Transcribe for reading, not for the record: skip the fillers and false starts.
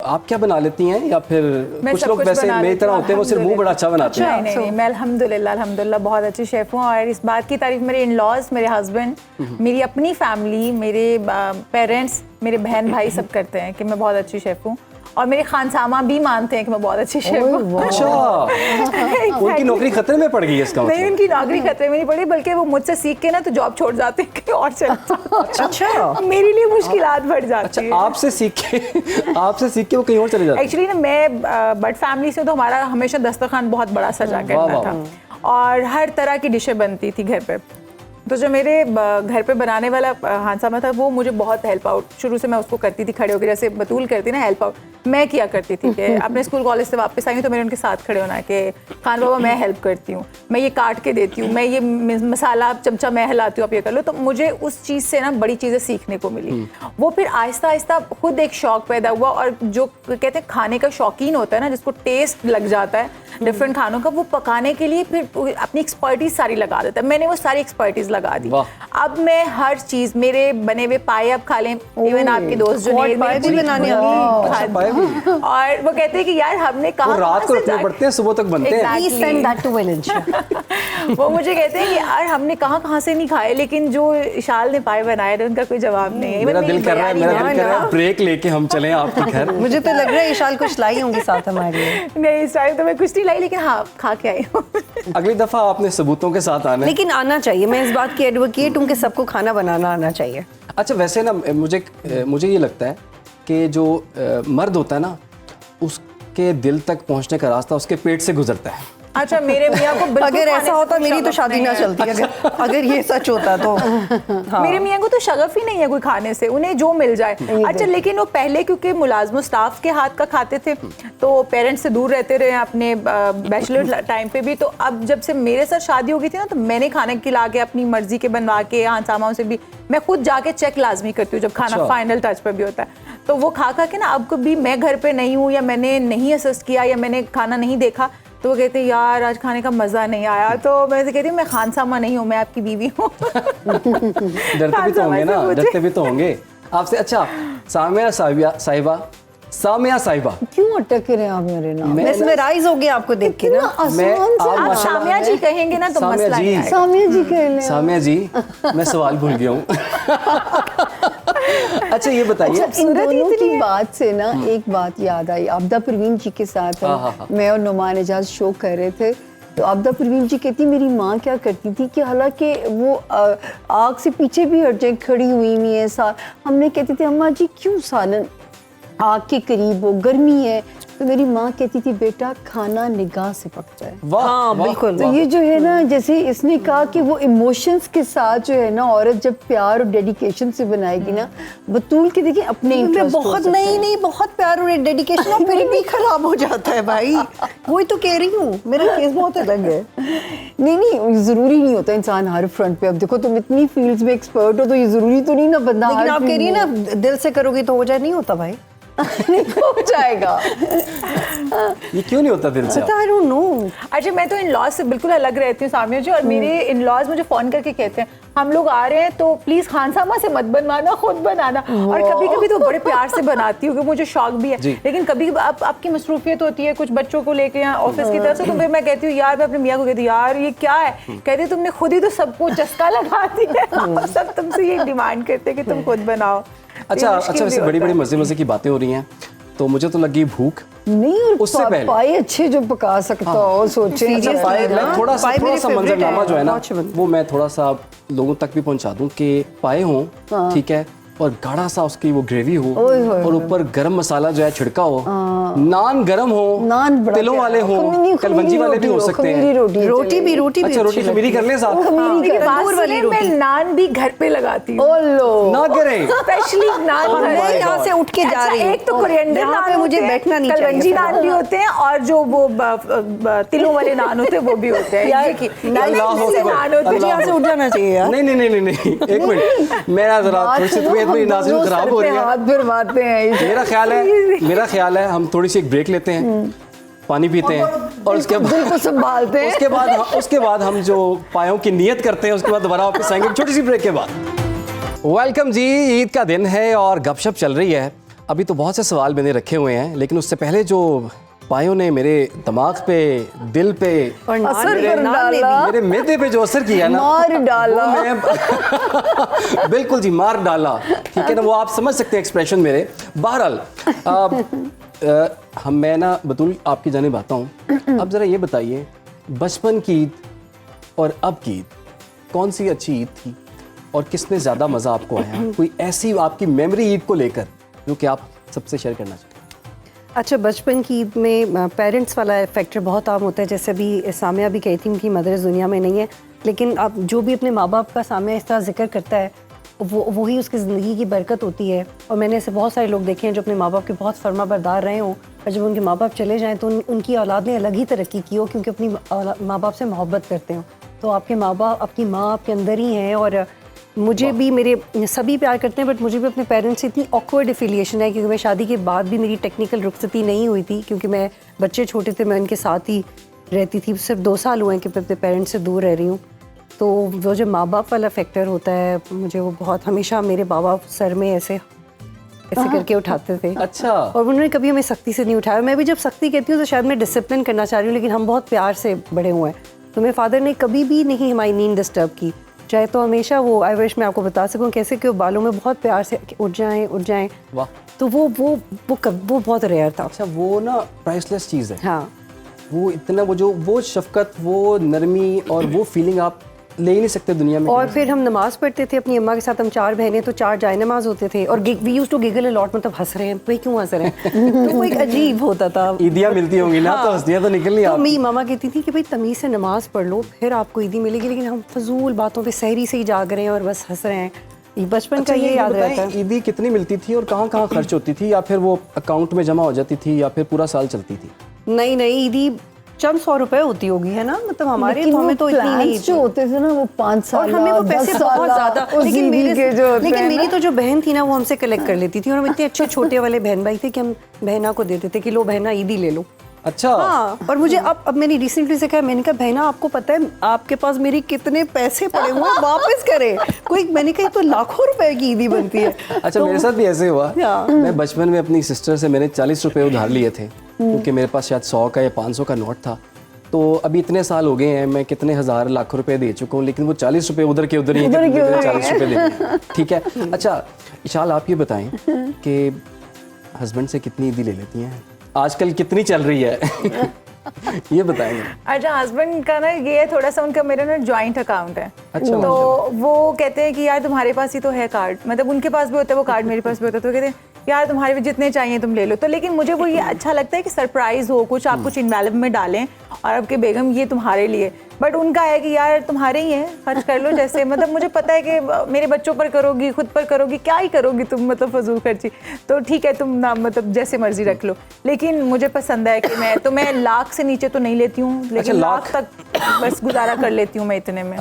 आप क्या बना लेती हैं या फिर कुछ लोग वैसे मेरी तरह होते हैं वो सिर्फ मुंह बड़ा अच्छा बनाते हैं? नहीं, मैं अल्हम्दुलिल्लाह बहुत अच्छी शेफ़ हूँ और इस बात की तारीफ मेरे इन लॉज, मेरे हस्बैंड, मेरी अपनी फैमिली, मेरे पेरेंट्स, मेरे बहन भाई सब करते हैं कि मैं बहुत अच्छी शेफ़ हूँ और मेरे खानसामा भी मानते हैं कि मैं बहुत अच्छी शेफ हूँ। अच्छा, उनकी नौकरी खतरे में पड़ गई है इसका मतलब? नहीं, उनकी नौकरी खतरे में नहीं पड़ी, बल्कि वो मुझसे सीख के ना तो जॉब छोड़ जाते हैं कि और चलते। अच्छा, मेरे लिए मुश्किलात बढ़ जाती है। आपसे सीख के वो कहीं और चले जाते हैं? एक्चुअली ना मैं बट फैमिली से तो हमारा हमेशा दस्तरखान बहुत बड़ा सजा करता था और हर तरह की डिशें बनती थी घर पे। तो जो मेरे घर पे बनाने वाला हांसामा था वो मुझे बहुत हेल्प आउट, शुरू से मैं उसको करती थी खड़े होकर, जैसे बतूल करती ना हेल्प आउट मैं किया करती थी कि अपने स्कूल कॉलेज से वापस आई हूँ तो मेरे उनके साथ खड़े होना कि खान बाबा मैं हेल्प करती हूँ, मैं ये काट के देती हूँ, मैं ये मसाला चमचा मैं हिलाती हूँ, आप ये कर लो। तो मुझे उस चीज़ से ना बड़ी चीज़ें सीखने को मिली। वो फिर आहिस्ता आहिस्ता खुद एक शौक पैदा हुआ और जो कहते हैं खाने का शौकीन होता है ना, जिसको टेस्ट लग जाता है डिफरेंट खानों का, वो पकाने के लिए फिर अपनी एक्सपर्टीज सारी लगा देता है। मैंने वो सारी एक्सपर्टीज लगा दी। अब मैं हर चीज़, मेरे बने हुए पाए आप खा लें, इवन आपके दोस्त जो और वो कहते हैं कि यार हमने कहा रात को रखने पड़ते हैं, सुबह तक बनते हैं। वो मुझे कहते हैं कि यार हमने कहाँ से नहीं खाए, लेकिन जो इशाल ने पाए बनाए थे उनका कोई जवाब नहीं है। मेरा दिल कर रहा है ब्रेक लेके हम चलें आपके घर। मुझे तो लग रहा है इशाल कुछ लाई होंगी साथ हमारे। नहीं, इस टाइम तो मैं कुछ नहीं लाई, लेकिन हाँ खा के आई हूँ। अगली दफा आपने सबूतों के साथ आना है। लेकिन आना चाहिए, मैं इस बात की एडवोकेट हूँ कि सबको खाना बनाना आना चाहिए। अच्छा, वैसे ना मुझे ये लगता है कि जो मर्द होता है ना, उसके दिल तक पहुंचने का रास्ता उसके पेट से गुजरता है। अच्छा, मेरे मियाँ को अगर ऐसा होता मेरी तो शादी ना चलती। अगर ये सच होता तो हाँ। मेरे मियाँ को तो शगफ ही नहीं है कोई खाने से, उन्हें जो मिल जाए। अच्छा, लेकिन वो पहले क्योंकि मुलाजम स्टाफ के हाथ का खाते थे तो पेरेंट्स से दूर रहते रहे अपने बैचलर टाइम पे भी। तो अब जब से मेरे साथ शादी हो गई थी ना, तो मैंने खाने खिला के अपनी मर्जी के बनवा के हांसामाओं से भी मैं खुद जाके चेक लाजमी करती हूँ जब खाना फाइनल टच पर भी होता है। तो वो खा के ना, अब कभी मैं घर पे नहीं हूँ या मैंने नहीं असिस्ट किया या मैंने खाना नहीं देखा तो वो कहते हैं यार आज खाने का मज़ा नहीं आया। तो मैं कहती हूँ मैं खानसामा नहीं हूँ, मैं आपकी बीवी हूँ। डरते भी तो होंगे ना, डरते भी तो होंगे आपसे। अच्छा, सामिया साहिबा क्यों अटक रहे हैं आप मेरे नाम? मेस्मराइज हो गया आपको देख के ना। आप सामिया जी कहेंगे ना तो मसला नहीं आएगा। सामिया जी कह लें। सामिया जी, मैं सवाल भूल गया हूँ। अच्छा, ये बताइए। अच्छा, इन दोनों की बात से ना एक बात याद आई। आबदा परवीन जी के साथ मैं और नुमान एजाज शो कर रहे थे तो आबदा परवीन जी कहती मेरी माँ क्या करती थी कि हालांकि वो आग से पीछे भी हट जाए, खड़ी हुई नहीं है सा, हमने कहती थी अम्मा जी क्यों सालन आग के करीब हो, गर्मी है, तो मेरी माँ कहती थी बेटा खाना निगाह से पकता है। हाँ बिल्कुल। तो ये जो है ना, जैसे इसने कहा कि वो इमोशंस के साथ जो है ना औरत जब प्यार और डेडिकेशन से बनाएगी ना, बतूल के देखिए अपने इंटरेस्ट बहुत नहीं बहुत प्यार और डेडिकेशन और फिर भी खराब हो जाता है भाई। वही तो कह रही हूँ, मेरा केस बहुत अलग है। नहीं जरूरी नहीं होता इंसान हर फ्रंट पे। अब देखो तुम इतनी फील्ड्स में एक्सपर्ट हो तो ये जरूरी तो नहीं ना बंदा। लेकिन आप कह रही है ना दिल से करोगी तो हो जाए, नहीं होता भाई। नहीं हो जाएगा। ये क्यों नहीं होता दिल से? I don't know। अच्छा, मैं तो इन लॉज से बिल्कुल अलग रहती हूँ सामिया जी, और मेरे इन लॉज मुझे फोन करके कहते हैं हम लोग आ रहे हैं तो प्लीज खानसामा से मत बनवाना, खुद बनाना। और कभी कभी तो बड़े प्यार से बनाती हूँ क्योंकि मुझे शौक भी है, लेकिन कभी आपकी मसरूफियत होती है कुछ बच्चों को लेके या ऑफिस की तरफ से, तो फिर मैं कहती हूँ यार, मैं अपने मियाँ को कहती हूँ यार ये क्या है, कहती तुमने खुद ही तो सबको चस्का लगा दिया। सब तुमसे ये डिमांड करते कि तुम खुद बनाओ। अच्छा, वैसे बड़ी बड़ी मजे की बातें हो रही हैं तो मुझे तो लगी भूख। नहीं, और उससे पहले पाए अच्छे जो पका सकता हो सोचे। थोड़ा सा मंजरनामा जो है ना वो मैं थोड़ा सा लोगों तक भी पहुंचा दूं कि पाए हों, ठीक है, और गाढ़ा सा उसकी वो ग्रेवी हो और ऊपर गरम मसाला जो है छिड़का हो, नान गरम हो, नान तिलों वाले हो, कलवंजी वाले भी हो सकते हैं। रोटी भी अच्छा, रोटी खमीरी कर लें साथ। नान भी घर पे लगाती हूँ। ना करें स्पेशली नान यहाँ से उठ के जा रही हूँ। एक तो कोरिएंडर नान, मुझे बैठना नहीं चाहिए, कलवंजी नान भी होते हैं और जो वो तिलों वाले नान होते हैं वो भी होते हैं। यहाँ से उठ जाना चाहिए यार। नहीं, एक मिनट, मेरा जरा मेरी नाज़रीन खराब हो रही है। हाथ फिरवाते हैं। मेरा ख्याल है हम थोड़ी सी एक ब्रेक लेते हैं, पानी पीते हैं और उसके बाद संभालते हैं। उसके बाद हम जो पायों की नियत करते हैं उसके बाद दोबारा वापस आएंगे छोटी सी ब्रेक के बाद। वेलकम जी, ईद का दिन है और गपशप चल रही है। अभी तो बहुत से सवाल मैंने रखे हुए हैं, लेकिन उससे पहले जो पायों ने मेरे दिमाग पे, दिल पे और असर कर डाला, मेरे मैदे पे जो असर किया ना, मार डाला। वो मैं बिल्कुल जी मार डाला, ठीक है ना, वो आप समझ सकते हैं एक्सप्रेशन मेरे। बहरहाल मैं ना बतूल आपकी जानिब आता हूँ। अब ज़रा ये बताइए, बचपन की ईद और अब की ईद कौन सी अच्छी ईद थी और किसमें ज़्यादा मज़ा आपको आया? कोई ऐसी आपकी मेमोरी ईद को लेकर जो कि आप सबसे शेयर करना चाहते हैं? अच्छा, बचपन की ईद में पेरेंट्स वाला फैक्टर बहुत आम होता है। जैसे अभी सामिया भी कही थी उनकी मदर इस दुनिया में नहीं है, लेकिन अब जो भी अपने माँ बाप का सामिया इस तरह जिक्र करता है वही उसकी ज़िंदगी की बरकत होती है। और मैंने ऐसे बहुत सारे लोग देखे हैं जो अपने माँ बाप के बहुत फर्मा बरदार रहे हों, और जब उनके माँ बाप चले जाएँ तो उनकी औलाद ने अलग ही तरक्की की हो, क्योंकि अपनी माँ बाप से मोहब्बत करते हो। तो आपके माँ बाप, आपकी माँ आपके अंदर ही हैं। और मुझे भी, मेरे सभी प्यार करते हैं, बट मुझे भी अपने पेरेंट्स से इतनी ऑकवर्ड एफिलिएशन है, क्योंकि मैं शादी के बाद भी मेरी टेक्निकल रुखसती नहीं हुई थी, क्योंकि मैं बच्चे छोटे थे, मैं उनके साथ ही रहती थी। सिर्फ 2 साल हुए हैं कि मैं अपने पेरेंट्स से दूर रह रही हूँ। तो वो जो माँ बाप वाला फैक्टर होता है, मुझे वो बहुत, हमेशा मेरे बाबा सर में ऐसे करके उठाते थे। अच्छा। और उन्होंने कभी हमें सख्ती से नहीं उठाया। मैं भी जब सख्ती कहती हूँ तो शायद मैं डिसिप्लिन करना चाह रही हूँ, लेकिन हम बहुत प्यार से बड़े हुए हैं। तो मेरे फादर ने कभी भी नहीं हमारी नींद डिस्टर्ब की, चाहे तो हमेशा वो, आई विश मैं आपको बता सकूं कैसे कि वो बालों में बहुत प्यार से उठ जाएं। वाह। तो वो बहुत रेयर था। अच्छा, वो ना प्राइसलेस चीज़ है। हाँ, वो इतना, वो शफकत, वो नरमी और वो फीलिंग आप ले ही नहीं सकते दुनिया में। और फिर हम नमाज पढ़ते थे अपनी अम्मा के साथ, हम 4 बहनें, तो 4 जाए नमाज होते थे। और we used to giggle a lot, मतलब हंस रहे हैं, भाई क्यों हंस रहे हैं? तो वो एक अजीब होता था। ईदियाँ मिलती होंगी ना, तो हंसियाँ तो निकलनी। तो मेरी मामा कहती थी कि भाई तमीज़ से नमाज पढ़ लो, फिर आपको ईदी मिलेगी, लेकिन हम फजूल बातों पे सहरी से ही जाग रहे हैं और बस हंस रहे हैं। बचपन का ये याद रहता है। ईदी कितनी मिलती थी और कहाँ कहाँ खर्च होती थी, या फिर वो अकाउंट में जमा हो जाती थी, या फिर पूरा साल चलती थी? नहीं, ईदी चंद 100 रुपए होती होगी, है ना, मतलब हमारे तो हमें तो इतनी नहीं जो होते थे ना वो 5 साल, और हमें वो पैसे बहुत ज्यादा। लेकिन मेरी तो जो बहन थी ना, वो हमसे कलेक्ट कर लेती थी, और हम इतने अच्छे छोटे वाले बहन भाई थे कि हम बहना को देते थे कि लो बहना ईदी ले लो। अच्छा। हाँ, और मुझे अब मैंने रिसेंटली से कहा, मैंने कहा बहना आपको पता है आपके पास मेरी कितने पैसे पड़े हुए हैं, वापस करें कोई। मैंने कहा तो लाखों रुपए की ईदी बनती है। अच्छा, मेरे साथ भी ऐसे हुआ। मैं बचपन में अपनी सिस्टर से मैंने 40 रुपए उधार लिए थे, क्योंकि मेरे पास शायद 100 का या 500 का नोट था। तो अभी इतने साल हो गए हैं, मैं कितने हज़ार लाख रुपए दे चुका हूँ, लेकिन वो 40 रुपए उधर के उधर ही 40 रुपए दे। ठीक है। अच्छा इशाल, आप ये बताएं कि हस्बैंड से कितनी ईदी ले लेती हैं आजकल, कितनी चल रही है? ये बताएंगे। अच्छा, हस्बैंड का ना ये है थोड़ा सा, उनका मेरा ना जॉइंट अकाउंट है। अच्छा। तो वो कहते हैं कि यार तुम्हारे पास ही तो है कार्ड, मतलब उनके पास भी होता है वो कार्ड, मेरे पास भी होता है। तो कहते हैं यार तुम्हारे भी जितने चाहिए तुम ले लो। तो लेकिन मुझे वो ये अच्छा लगता है कि सरप्राइज हो, कुछ आप कुछ इन्वेल्व में डालें और आपके बेगम ये तुम्हारे लिए, बट उनका है कि यार तुम्हारे ही है, खर्च कर लो जैसे, मतलब मुझे पता है कि मेरे बच्चों पर करोगी, खुद पर करोगी, क्या ही करोगी तुम, मतलब फजूल खर्ची, तो ठीक है तुम ना, मतलब जैसे मर्जी रख लो। लेकिन मुझे पसंद है कि मैं लाख से नीचे तो नहीं लेती हूँ, लेकिन लाख तक बस गुजारा कर लेती हूँ मैं इतने में।